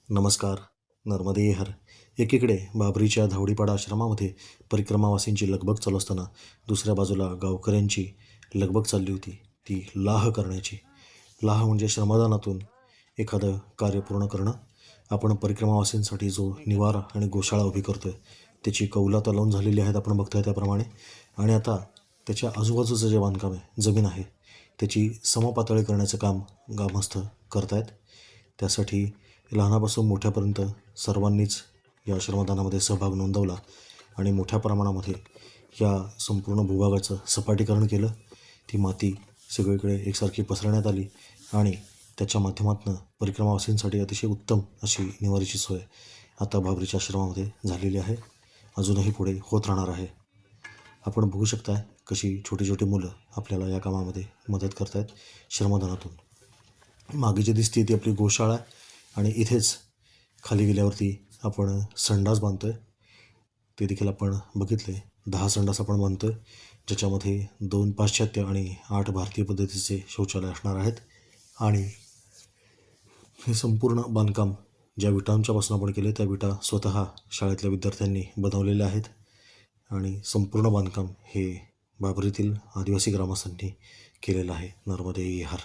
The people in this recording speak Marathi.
नमस्कार. नर्मदे हर. एकीकडे बाबरीच्या धावडीपाडा आश्रमामध्ये परिक्रमावासींची लगबग चालू असताना दुसऱ्या बाजूला गावकऱ्यांची लगबग चालली होती, ती लाह करण्याची. लाह म्हणजे श्रमदानातून एखादं कार्य पूर्ण करणं. आपण परिक्रमावासींसाठी जो निवारा आणि गोशाळा उभी करतो आहे त्याची कौलातं लावून झालेली आहेत, आपण बघतोय त्याप्रमाणे. आणि आता त्याच्या आजूबाजूचं जे बांधकाम आहे, जमीन आहे, त्याची समपातळी करण्याचं काम ग्रामस्थ करतायत. त्यासाठी लहानापासून मोठ्यापर्यंत सर्वांनीच या श्रमदानामध्ये सहभाग नोंदवला आणि मोठ्या प्रमाणामध्ये या संपूर्ण भूभागाचं सपाटीकरण केलं. ती माती सगळीकडे एकसारखी पसरण्यात आली आणि त्याच्या माध्यमातून परिक्रमावासींसाठी अतिशय उत्तम अशी निवारीची सोय आता बाबरीच्या आश्रमामध्ये झालेली आहे, अजूनही पुढे होत राहणार आहे. आपण बघू शकता कशी छोटी छोटी मुलं आपल्याला या कामामध्ये मदत करत आहेत श्रमदानातून. मागे जी दिसते ती आपली गोशाळा आहे आणि इथेच खाली गेल्यावरती आपण संडास बांधतो आहे. ते देखील आपण बघितले. 10 संडास आपण बांधतो आहे, ज्याच्यामध्ये 2 पाश्चात्य आणि 8 भारतीय पद्धतीचे शौचालय असणार आहेत. आणि हे संपूर्ण बांधकाम ज्या विटांच्यापासून आपण केले त्या विटा स्वतः शाळेतल्या विद्यार्थ्यांनी बनवलेल्या आहेत. आणि संपूर्ण बांधकाम हे बाबरीतील आदिवासी ग्रामस्थांनी केलेलं आहे. नर्मदे हर.